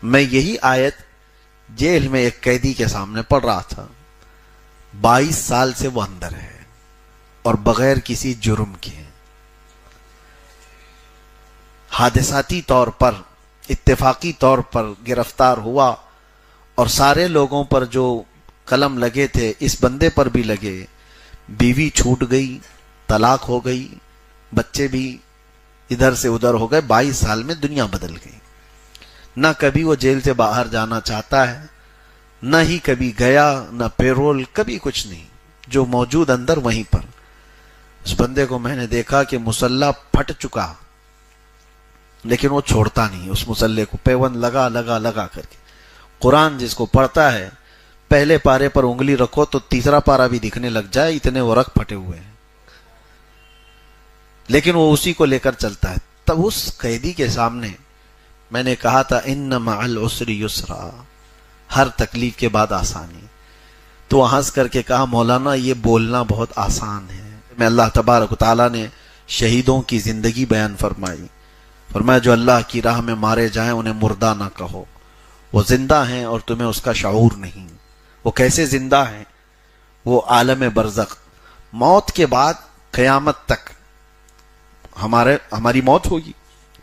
میں یہی آیت جیل میں ایک قیدی کے سامنے پڑھ رہا تھا. 22 سال سے وہ اندر ہے اور بغیر کسی جرم کے حادثاتی طور پر اتفاقی طور پر گرفتار ہوا، اور سارے لوگوں پر جو قلم لگے تھے اس بندے پر بھی لگے. بیوی چھوٹ گئی، طلاق ہو گئی، بچے بھی ادھر سے ادھر ہو گئے. 22 سال میں دنیا بدل گئی. نہ کبھی وہ جیل سے باہر جانا چاہتا ہے، نہ ہی کبھی گیا، نہ پیرول، کبھی کچھ نہیں. جو موجود اندر وہیں پر. اس بندے کو میں نے دیکھا کہ مسلح پھٹ چکا، لیکن وہ چھوڑتا نہیں اس مسلح کو، پیوند لگا لگا لگا کر کے. قرآن جس کو پڑھتا ہے پہلے پارے پر انگلی رکھو تو تیسرا پارا بھی دکھنے لگ جائے، اتنے وہ رکھ پھٹے ہوئے ہیں، لیکن وہ اسی کو لے کر چلتا ہے. تب اس قیدی کے سامنے میں نے کہا تھا ان مع العسر یسرا، ہر تکلیف کے بعد آسانی. تو وہ ہنس کر کے کہا مولانا یہ بولنا بہت آسان ہے. میں اللہ تبارک و تعالیٰ نے شہیدوں کی زندگی بیان فرمائی، فرمایا جو اللہ کی راہ میں مارے جائیں انہیں مردہ نہ کہو، وہ زندہ ہیں اور تمہیں اس کا شعور نہیں. وہ کیسے زندہ ہیں؟ وہ عالم برزخ، موت کے بعد قیامت تک ہماری موت ہوگی،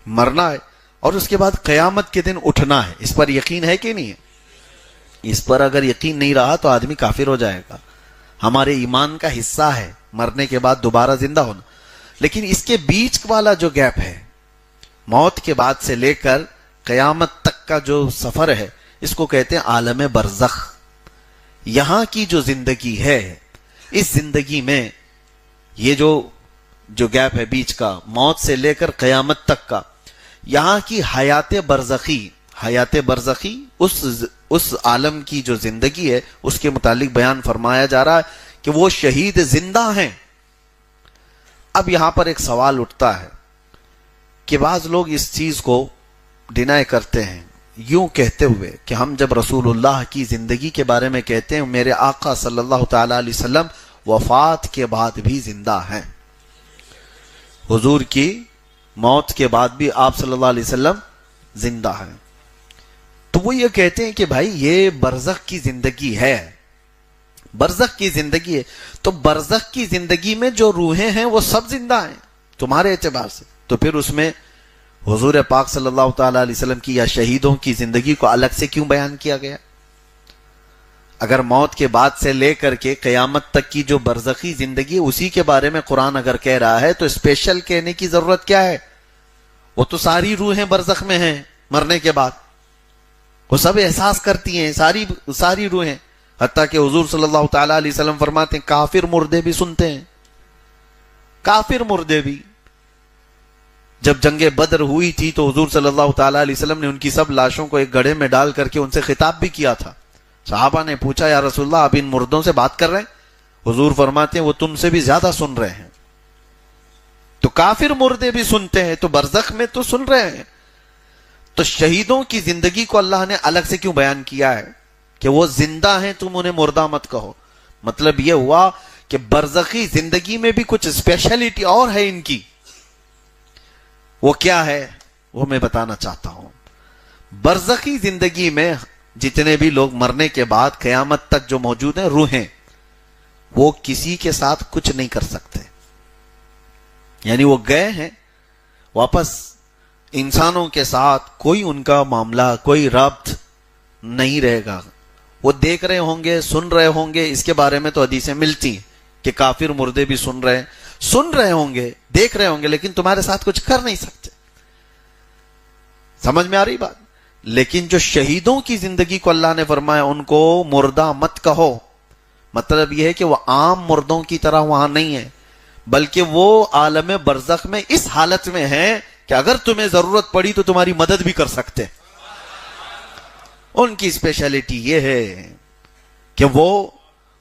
مرنا ہے، اور اس کے بعد قیامت کے دن اٹھنا ہے. اس پر یقین ہے کہ نہیں ہے؟ اس پر اگر یقین نہیں رہا تو آدمی کافر ہو جائے گا. ہمارے ایمان کا حصہ ہے مرنے کے بعد دوبارہ زندہ ہونا. لیکن اس کے بیچ والا جو گیپ ہے، موت کے بعد سے لے کر قیامت تک کا جو سفر ہے، اس کو کہتے ہیں عالم برزخ. یہاں کی جو زندگی ہے، اس زندگی میں یہ جو گیپ ہے بیچ کا، موت سے لے کر قیامت تک کا، یہاں کی حیات برزخی اس عالم کی جو زندگی ہے اس کے متعلق بیان فرمایا جا رہا ہے کہ وہ شہید زندہ ہیں. اب یہاں پر ایک سوال اٹھتا ہے کہ بعض لوگ اس چیز کو ڈینائی کرتے ہیں، یوں کہتے ہوئے کہ ہم جب رسول اللہ کی زندگی کے بارے میں کہتے ہیں میرے آقا صلی اللہ تعالی علیہ وسلم وفات کے بعد بھی زندہ ہیں، حضور کی موت کے بعد بھی آپ صلی اللہ علیہ وسلم زندہ ہیں، تو وہ یہ کہتے ہیں کہ بھائی یہ برزخ کی زندگی ہے، برزخ کی زندگی ہے، تو برزخ کی زندگی میں جو روحیں ہیں وہ سب زندہ ہیں تمہارے اعتبار سے. تو پھر اس میں حضور پاک صلی اللہ تعالی علیہ وسلم کی یا شہیدوں کی زندگی کو الگ سے کیوں بیان کیا گیا؟ اگر موت کے بعد سے لے کر کے قیامت تک کی جو برزخی زندگی اسی کے بارے میں قرآن اگر کہہ رہا ہے تو اسپیشل کہنے کی ضرورت کیا ہے؟ وہ تو ساری روحیں برزخ میں ہیں مرنے کے بعد، وہ سب احساس کرتی ہیں، ساری روحیں. حتیٰ کہ حضور صلی اللہ تعالی علیہ وسلم فرماتے ہیں کافر مردے بھی سنتے ہیں. کافر مردے بھی. جب جنگ بدر ہوئی تھی تو حضور صلی اللہ تعالی علیہ وسلم نے ان کی سب لاشوں کو ایک گڑھے میں ڈال کر کے ان سے خطاب بھی کیا تھا. صحابہ نے پوچھا یا رسول اللہ آپ ان مردوں سے بات کر رہے ہیں؟ حضور فرماتے ہیں وہ تم سے بھی زیادہ سن رہے ہیں. تو کافر مردے بھی سنتے ہیں، تو برزخ میں تو سن رہے ہیں. تو شہیدوں کی زندگی کو اللہ نے الگ سے کیوں بیان کیا ہے کہ وہ زندہ ہیں تم انہیں مردہ مت کہو؟ مطلب یہ ہوا کہ برزخی زندگی میں بھی کچھ اسپیشلٹی اور ہے ان کی. وہ کیا ہے وہ میں بتانا چاہتا ہوں. برزخی زندگی میں جتنے بھی لوگ مرنے کے بعد قیامت تک جو موجود ہیں روحیں، وہ کسی کے ساتھ کچھ نہیں کر سکتے. یعنی وہ گئے ہیں واپس، انسانوں کے ساتھ کوئی ان کا معاملہ، کوئی ربط نہیں رہے گا. وہ دیکھ رہے ہوں گے، سن رہے ہوں گے. اس کے بارے میں تو حدیثیں ملتی ہیں کہ کافر مردے بھی سن رہے ہوں گے، دیکھ رہے ہوں گے، لیکن تمہارے ساتھ کچھ کر نہیں سکتے. سمجھ میں آ رہی بات؟ لیکن جو شہیدوں کی زندگی کو اللہ نے فرمایا ان کو مردہ مت کہو، مطلب یہ ہے کہ وہ عام مردوں کی طرح وہاں نہیں ہے، بلکہ وہ عالم برزخ میں اس حالت میں ہیں کہ اگر تمہیں ضرورت پڑی تو تمہاری مدد بھی کر سکتے. ان کی اسپیشلٹی یہ ہے کہ وہ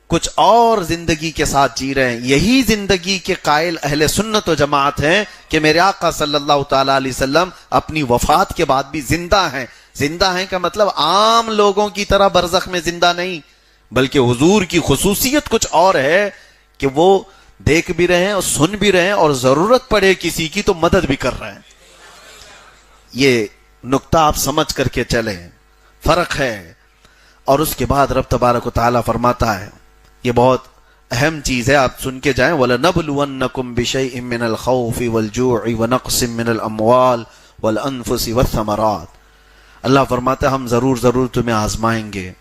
کچھ اور زندگی کے ساتھ جی رہے ہیں. یہی زندگی کے قائل اہل سنت و جماعت ہیں کہ میرے آقا صلی اللہ تعالی علیہ وسلم اپنی وفات کے بعد بھی زندہ ہیں. زندہ ہیں کا مطلب عام لوگوں کی طرح برزخ میں زندہ نہیں، بلکہ حضور کی خصوصیت کچھ اور ہے کہ وہ دیکھ بھی رہے ہیں اور سن بھی رہے ہیں، اور ضرورت پڑے کسی کی تو مدد بھی کر رہے ہیں. یہ نقطہ آپ سمجھ کر کے چلیں. فرق ہے. اور اس کے بعد رب تبارک و تعالیٰ فرماتا ہے، یہ بہت اہم چیز ہے، آپ سن کے جائیں، وَلَنَبْلُوَنَّكُمْ بِشَيْءٍ مِّنَ الْخَوْفِ وَالْجُوعِ وَنَقْصٍ مِّنَ الْأَمْوَالِ وَالْأَنفُسِ وَالثَّمَرَاتِ. اللہ فرماتا ہے ہم ضرور تمہیں آزمائیں گے.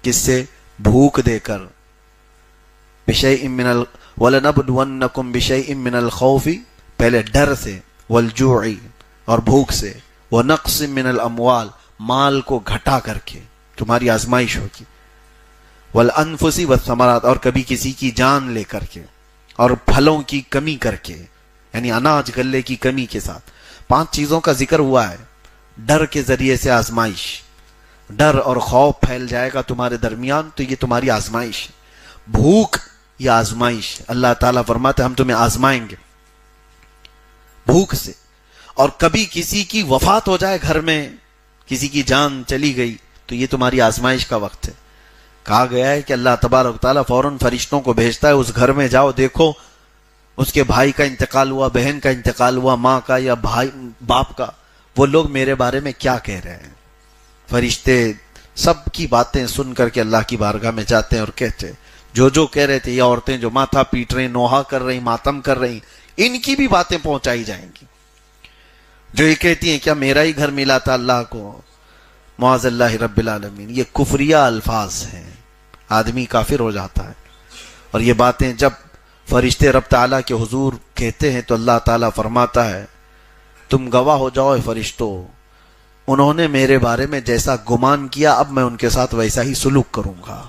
کس سے؟ بھوک دے کر. وَلَنَبْلُوَنَّكُمْ بِشَيْءٍ مِّنَ الْخَوْفِ، پہلے ڈر سے، وَالْجُوعِ اور بھوک سے، وَنَقْصٍ مِّنَ الْأَمْوَالِ مال کو گھٹا کر کے تمہاری آزمائش ہوگی، وَالْأَنفُسِ وَالثَّمَرَاتِ اور کبھی کسی کی جان لے کر کے، اور پھلوں کی کمی کر کے، یعنی اناج غلے کی کمی کے ساتھ. 5 چیزوں کا ذکر ہوا ہے. ڈر کے ذریعے سے آزمائش، ڈر اور خوف پھیل جائے گا تمہارے درمیان تو یہ تمہاری آزمائش ہے. بھوک یہ آزمائش، اللہ تعالیٰ فرماتے ہم تمہیں آزمائیں گے بھوک سے. اور کبھی کسی کی وفات ہو جائے گھر میں، کسی کی جان چلی گئی تو یہ تمہاری آزمائش کا وقت ہے. کہا گیا ہے کہ اللہ تبارک و تعالیٰ فوراً فرشتوں کو بھیجتا ہے، اس گھر میں جاؤ، دیکھو اس کے بھائی کا انتقال ہوا، بہن کا انتقال ہوا، ماں کا یا بھائی باپ کا، وہ لوگ میرے بارے میں کیا کہہ رہے ہیں. فرشتے سب کی باتیں سن کر کے اللہ کی بارگاہ میں جاتے ہیں اور کہتے ہیں جو کہہ رہے تھے، یہ عورتیں جو ماتھا پیٹ رہی، نوحہ کر رہی، ماتم کر رہی، ان کی بھی باتیں پہنچائی جائیں گی. جو یہ کہتی ہیں کیا میرا ہی گھر ملا تھا اللہ کو، معاذ اللہ رب العالمین. یہ کفریہ الفاظ ہیں، آدمی کافر ہو جاتا ہے. اور یہ باتیں جب فرشتے رب تعالیٰ کے حضور کہتے ہیں تو اللہ تعالیٰ فرماتا ہے تم گواہ ہو جاؤ فرشتوں، انہوں نے میرے بارے میں جیسا گمان کیا اب میں ان کے ساتھ ویسا ہی سلوک کروں گا.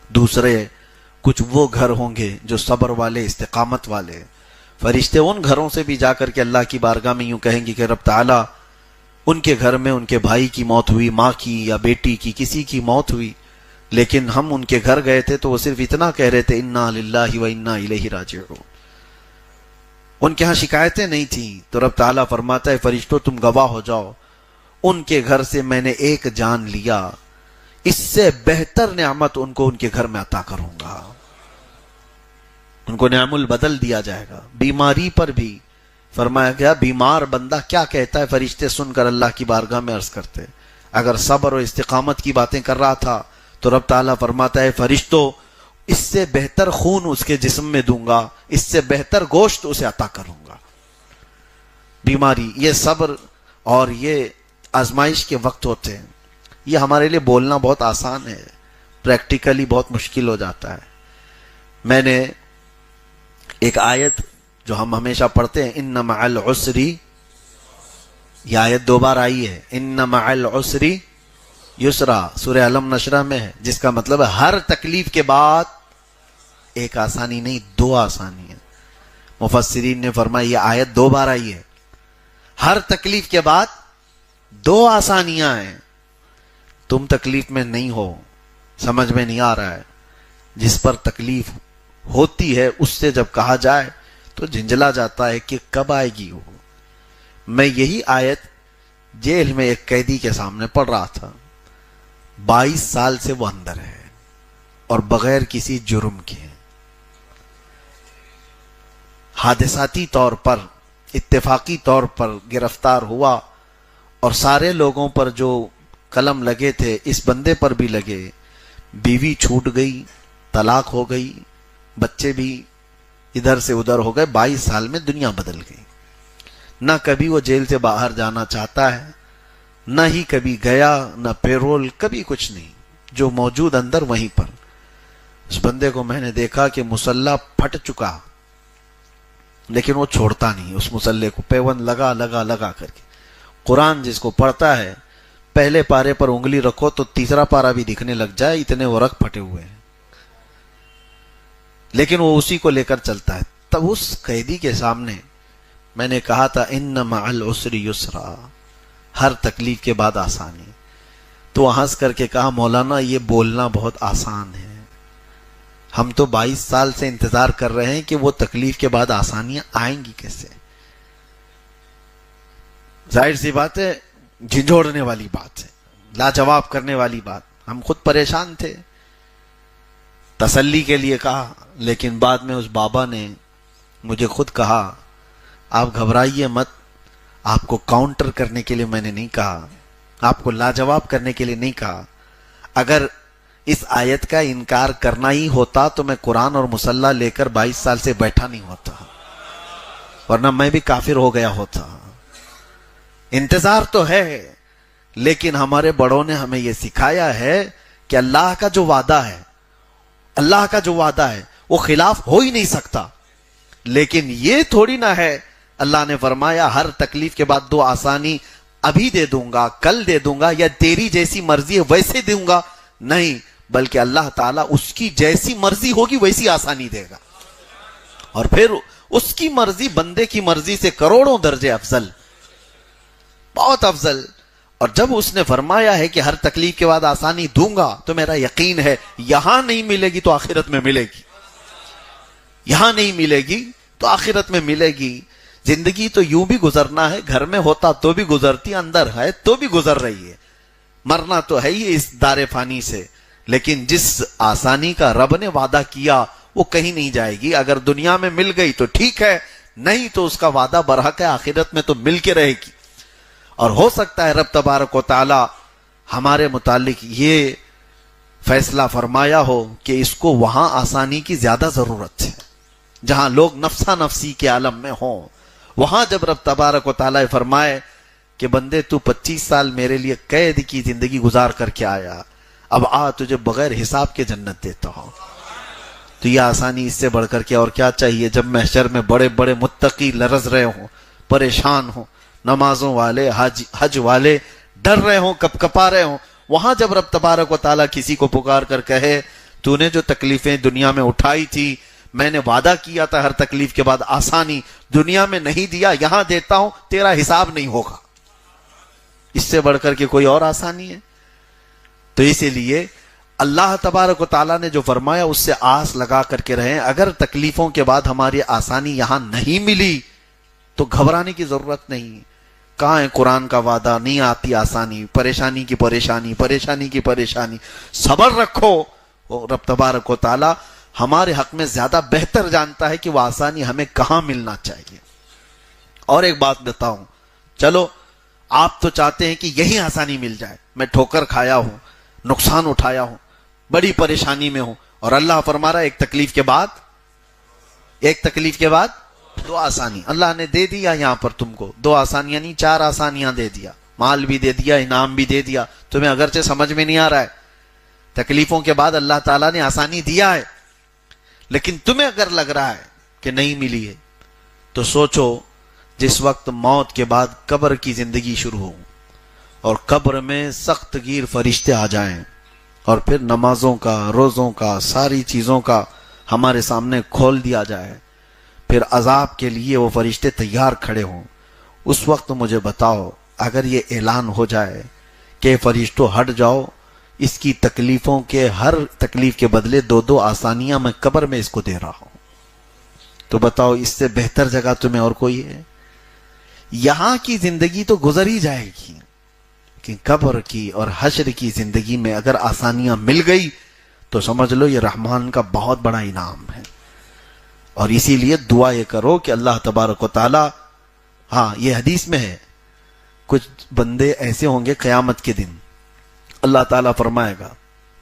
دوسرے کچھ وہ گھر ہوں گے جو صبر والے، استقامت والے. فرشتے ان گھروں سے بھی جا کر کے اللہ کی بارگاہ میں یوں کہیں گے کہ رب تعالیٰ ان کے گھر میں ان کے بھائی کی موت ہوئی، ماں کی یا بیٹی کی، کسی کی موت ہوئی، لیکن ہم ان کے گھر گئے تھے تو وہ صرف اتنا کہہ رہے تھے انا للہ و انا الیہ راجعون. ان کے ہاں شکایتیں نہیں تھیں. تو رب تعالیٰ فرماتا ہے فرشتوں تم گواہ ہو جاؤ، ان کے گھر سے میں نے ایک جان لیا، اس سے بہتر نعمت ان کو ان کے گھر میں عطا کروں گا. ان کو نعم البدل دیا جائے گا. بیماری پر بھی فرمایا گیا بیمار بندہ کیا کہتا ہے، فرشتے سن کر اللہ کی بارگاہ میں عرض کرتے اگر صبر و استقامت کی باتیں کر رہا تھا تو رب تعالیٰ فرماتا ہے فرشتوں اس سے بہتر خون اس کے جسم میں دوں گا، اس سے بہتر گوشت اسے عطا کروں گا. بیماری، یہ صبر اور یہ آزمائش کے وقت ہوتے ہیں. یہ ہمارے لیے بولنا بہت آسان ہے، پریکٹیکلی بہت مشکل ہو جاتا ہے. میں نے ایک آیت جو ہم ہمیشہ پڑھتے ہیں ان مع العسر، یہ آیت 2 بار آئی ہے، ان مع العسر یسرا، سورہ علم نشرہ میں ہے، جس کا مطلب ہے ہر تکلیف کے بعد ایک آسانی نہیں 2 آسانی ہیں. مفسرین نے فرمایا یہ آیت 2 بار آئی ہے، ہر تکلیف کے بعد 2 آسانیاں ہیں. تم تکلیف میں نہیں ہو، سمجھ میں نہیں آ رہا ہے، جس پر تکلیف ہوتی ہے اس سے جب کہا جائے تو جھنجلا جاتا ہے کہ کب آئے گی وہ. میں یہی آیت جیل میں ایک قیدی کے سامنے پڑھ رہا تھا، 22 سال سے وہ اندر ہے اور بغیر کسی جرم کے، حادثاتی طور پر، اتفاقی طور پر گرفتار ہوا اور سارے لوگوں پر جو قلم لگے تھے اس بندے پر بھی لگے. بیوی چھوٹ گئی، طلاق ہو گئی، بچے بھی ادھر سے ادھر ہو گئے. 22 سال میں دنیا بدل گئی. نہ کبھی وہ جیل سے باہر جانا چاہتا ہے، نہ ہی کبھی گیا، نہ پیرول، کبھی کچھ نہیں، جو موجود اندر وہیں پر. اس بندے کو میں نے دیکھا کہ مسلح پھٹ چکا لیکن وہ چھوڑتا نہیں اس مسلح کو، پیون لگا کر کے. قرآن جس کو پڑھتا ہے پہلے پارے پر انگلی رکھو تو تیسرا پارا بھی دکھنے لگ جائے، اتنے وہ رکھ پھٹے ہوئے ہیں، لیکن وہ اسی کو لے کر چلتا ہے. تب اس قیدی کے سامنے میں نے کہا تھا ان مع العسر یسرا، ہر تکلیف کے بعد آسانی. تو ہنس کر کے کہا مولانا یہ بولنا بہت آسان ہے، ہم تو 22 سال سے انتظار کر رہے ہیں کہ وہ تکلیف کے بعد آسانیاں آئیں گی کیسے. ظاہر سی بات ہے، جھنجھوڑنے والی بات ہے، لاجواب کرنے والی بات. ہم خود پریشان تھے، تسلی کے لیے کہا، لیکن بعد میں اس بابا نے مجھے خود کہا آپ گھبرائیے مت، آپ کو کاؤنٹر کرنے کے لیے میں نے نہیں کہا، آپ کو لاجواب کرنے کے لیے نہیں کہا. اگر اس آیت کا انکار کرنا ہی ہوتا تو میں قرآن اور مصلی لے کر 22 سال سے بیٹھا نہیں ہوتا، ورنہ میں بھی کافر ہو گیا ہوتا. انتظار تو ہے، لیکن ہمارے بڑوں نے ہمیں یہ سکھایا ہے کہ اللہ کا جو وعدہ ہے، اللہ کا جو وعدہ ہے وہ خلاف ہو ہی نہیں سکتا. لیکن یہ تھوڑی نہ ہے، اللہ نے فرمایا ہر تکلیف کے بعد 2 آسانی ابھی دے دوں گا، کل دے دوں گا، یا تیری جیسی مرضی ہے ویسے دوں گا. نہیں، بلکہ اللہ تعالیٰ اس کی جیسی مرضی ہوگی ویسی آسانی دے گا، اور پھر اس کی مرضی بندے کی مرضی سے کروڑوں درجے افضل، بہت افضل. اور جب اس نے فرمایا ہے کہ ہر تکلیف کے بعد آسانی دوں گا تو میرا یقین ہے یہاں نہیں ملے گی تو آخرت میں ملے گی، یہاں نہیں ملے گی تو آخرت میں ملے گی. زندگی تو یوں بھی گزرنا ہے، گھر میں ہوتا تو بھی گزرتی، اندر ہے تو بھی گزر رہی ہے. مرنا تو ہے ہی اس دار فانی سے، لیکن جس آسانی کا رب نے وعدہ کیا وہ کہیں نہیں جائے گی. اگر دنیا میں مل گئی تو ٹھیک ہے، نہیں تو اس کا وعدہ برحق ہے، آخرت میں تو مل کے رہے گی. اور ہو سکتا ہے رب تبارک و تعالی ہمارے متعلق یہ فیصلہ فرمایا ہو کہ اس کو وہاں آسانی کی زیادہ ضرورت ہے، جہاں لوگ نفسا نفسی کے عالم میں ہوں. وہاں جب رب تبارک و تعالی فرمائے کہ بندے تو 25 سال میرے لیے قید کی زندگی گزار کر کے آیا، اب آ تجھے بغیر حساب کے جنت دیتا ہوں، تو یہ آسانی اس سے بڑھ کر کے اور کیا چاہیے؟ جب محشر میں بڑے بڑے متقی لرز رہے ہوں، پریشان ہوں، نمازوں والے، حج والے ڈر رہے ہوں، کپ کپا رہے ہوں، وہاں جب رب تبارک و تعالیٰ کسی کو پکار کر کہے تو نے جو تکلیفیں دنیا میں اٹھائی تھی، میں نے وعدہ کیا تھا ہر تکلیف کے بعد آسانی، دنیا میں نہیں دیا، یہاں دیتا ہوں، تیرا حساب نہیں ہوگا. اس سے بڑھ کر کے کوئی اور آسانی ہے؟ تو اسی لیے اللہ تبارک و تعالیٰ نے جو فرمایا اس سے آس لگا کر کے رہیں. اگر تکلیفوں کے بعد ہماری آسانی یہاں نہیں ملی تو گھبرانے کی ضرورت نہیں. کہاں ہے قرآن کا وعدہ؟ نہیں آتی آسانی، پریشانی کی پریشانی، پریشانی کی پریشانی، صبر رکھو. رب تبارک و تعالیٰ ہمارے حق میں زیادہ بہتر جانتا ہے کہ وہ آسانی ہمیں کہاں ملنا چاہیے. اور ایک بات بتاؤں، چلو آپ تو چاہتے ہیں کہ یہی آسانی مل جائے، میں ٹھوکر کھایا ہوں، نقصان اٹھایا ہوں، بڑی پریشانی میں ہوں، اور اللہ فرما رہا ہے ایک تکلیف کے بعد 2 آسانی اللہ نے دے دیا. یہاں پر تم کو 2 آسانیاں نہیں 4 آسانیاں دے دیا، مال بھی دے دیا، انعام بھی دے دیا. تمہیں اگرچہ سمجھ میں نہیں آ رہا ہے، تکلیفوں کے بعد اللہ تعالیٰ نے آسانی دیا ہے، لیکن تمہیں اگر لگ رہا ہے کہ نہیں ملی ہے تو سوچو جس وقت موت کے بعد قبر کی زندگی شروع ہو اور قبر میں سخت گیر فرشتے آ جائیں اور پھر نمازوں کا، روزوں کا، ساری چیزوں کا ہمارے سامنے کھول دیا جائے، پھر عذاب کے لیے وہ فرشتے تیار کھڑے ہوں. اس وقت مجھے بتاؤ اگر یہ اعلان ہو جائے کہ فرشتوں ہٹ جاؤ، اس کی تکلیفوں کے ہر تکلیف کے بدلے 2 آسانیاں میں قبر میں اس کو دے رہا ہوں، تو بتاؤ اس سے بہتر جگہ تمہیں اور کوئی ہے؟ یہاں کی زندگی تو گزر ہی جائے گی، کہ قبر کی اور حشر کی زندگی میں اگر آسانیاں مل گئی تو سمجھ لو یہ رحمان کا بہت بڑا انعام ہے. اور اسی لیے دعا یہ کرو کہ اللہ تبارک و تعالی، ہاں یہ حدیث میں ہے، کچھ بندے ایسے ہوں گے قیامت کے دن اللہ تعالیٰ فرمائے گا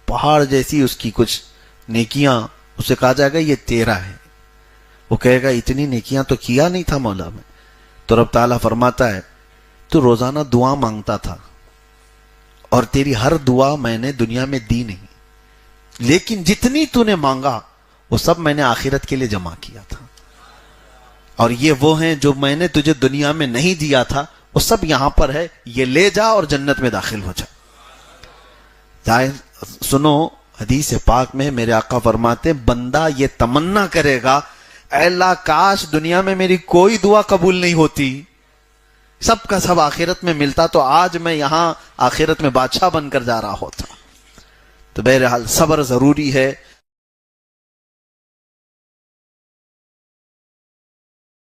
پہاڑ جیسی اس کی کچھ نیکیاں، اسے کہا جائے گا یہ تیرا ہے، وہ کہے گا اتنی نیکیاں تو کیا نہیں تھا مولا میں. تو رب تعالیٰ فرماتا ہے تو روزانہ دعا مانگتا تھا اور تیری ہر دعا میں نے دنیا میں دی نہیں، لیکن جتنی تو نے مانگا وہ سب میں نے آخرت کے لیے جمع کیا تھا، اور یہ وہ ہیں جو میں نے تجھے دنیا میں نہیں دیا تھا وہ سب یہاں پر ہے، یہ لے جا اور جنت میں داخل ہو جا. سنو حدیث پاک میں میرے آقا فرماتے بندہ یہ تمنا کرے گا اے اللہ کاش دنیا میں میری کوئی دعا قبول نہیں ہوتی، سب کا سب آخرت میں ملتا تو آج میں یہاں آخرت میں بادشاہ بن کر جا رہا ہوتا. تو بہرحال صبر ضروری ہے.